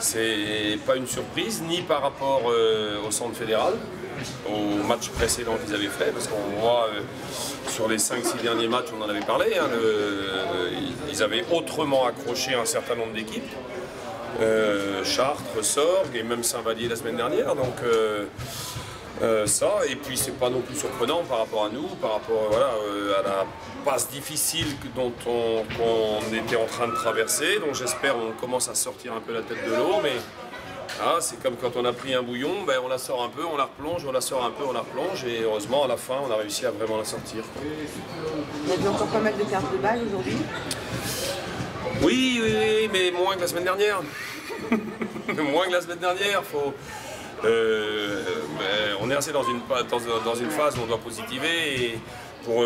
C'est pas une surprise, ni par rapport au centre fédéral, au match précédent qu'ils avaient fait, parce qu'on voit sur les 5-6 derniers matchs, on en avait parlé, hein, ils avaient autrement accroché un certain nombre d'équipes. Chartres, Sorgues et même Saint-Vallier la semaine dernière. Donc ça, et puis c'est pas non plus surprenant par rapport à nous, par rapport voilà, à la passe difficile dont qu'on était en train de traverser. Donc j'espère on commence à sortir un peu la tête de l'eau, mais ah, c'est comme quand on a pris un bouillon, ben, on la sort un peu, on la replonge, on la sort un peu, on la replonge, et heureusement à la fin on a réussi à vraiment la sortir. Il y avait encore pas mal de pertes de balles aujourd'hui. Oui, mais moins que la semaine dernière. Moins que la semaine dernière. On est assez dans une phase où on doit positiver et pour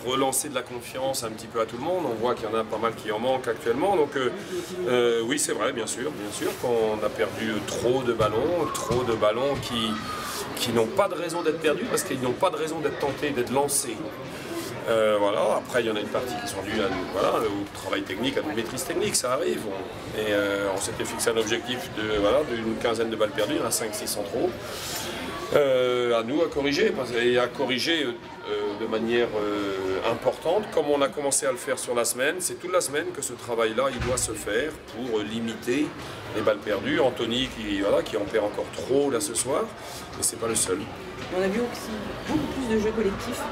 relancer de la confiance un petit peu à tout le monde. On voit qu'il y en a pas mal qui en manquent actuellement. Donc oui, c'est vrai, bien sûr qu'on a perdu trop de ballons qui n'ont pas de raison d'être perdus parce qu'ils n'ont pas de raison d'être tentés, d'être lancés. Voilà. Après, il y en a une partie qui sont dues au travail technique, à notre maîtrise technique, ça arrive. On s'était fixé un objectif d'une quinzaine de balles perdues, il y en a 5-6 en trop. À nous à corriger, et à corriger de manière importante, comme on a commencé à le faire sur la semaine. C'est toute la semaine que ce travail-là, il doit se faire pour limiter les balles perdues. Anthony qui en perd encore trop là ce soir, mais c'est pas le seul. On a vu aussi beaucoup plus de jeux collectifs.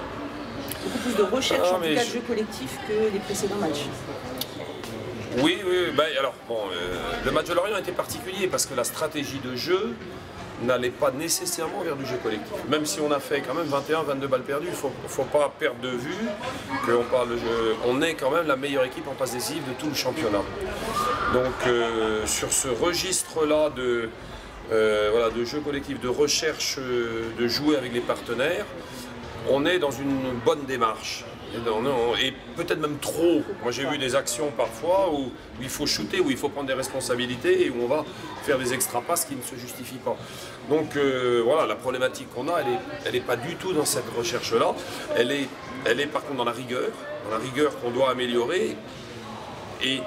Beaucoup plus de recherche en tout cas de jeux collectifs que les précédents matchs. Oui. Alors, bon, le match de Lorient était particulier parce que la stratégie de jeu n'allait pas nécessairement vers du jeu collectif. Même si on a fait quand même 21-22 balles perdues, il ne faut pas perdre de vue qu'on parle de jeu. On est quand même la meilleure équipe en passe décisive de tout le championnat. Donc sur ce registre-là de jeu collectif, de recherche, de jouer avec les partenaires, on est dans une bonne démarche. Et peut-être même trop. Moi j'ai vu des actions parfois où il faut shooter, où il faut prendre des responsabilités et où on va faire des extra-passes qui ne se justifient pas. Donc voilà, la problématique qu'on a, elle n'est pas du tout dans cette recherche-là. Elle est par contre dans la rigueur qu'on doit améliorer. Et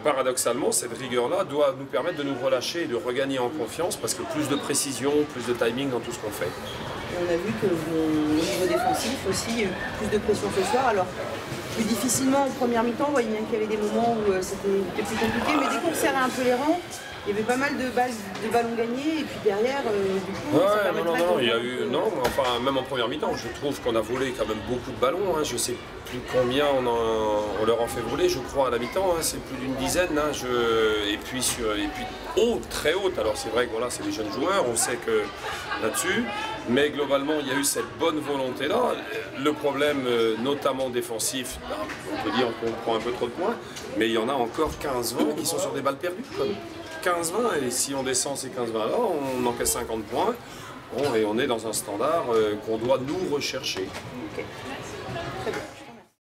paradoxalement, cette rigueur-là doit nous permettre de nous relâcher et de regagner en confiance parce que plus de précision, plus de timing dans tout ce qu'on fait. On a vu qu'au niveau défensif aussi, il y a eu plus de pression ce soir. Alors, plus difficilement en première mi-temps, on voyait bien qu'il y avait des moments où c'était plus compliqué, mais dès qu'on serrait un peu les rangs, il y avait pas mal de ballons gagnés, et puis derrière, du coup, ça permettrait il y a eu, même en première mi-temps, je trouve qu'on a volé quand même beaucoup de ballons. Hein, je sais plus combien on leur en fait voler, je crois, à la mi-temps, hein, c'est plus d'une dizaine. Hein, et puis très haute. Alors c'est vrai que voilà, c'est des jeunes joueurs, on sait que là-dessus, mais globalement, il y a eu cette bonne volonté-là. Le problème, notamment défensif, on peut dire qu'on prend un peu trop de points, mais il y en a encore 15-20 qui sont sur des balles perdues. 15-20, et si on descend ces 15-20 là, on encaisse 50 points, bon, et on est dans un standard qu'on doit nous rechercher. Okay. Très bien.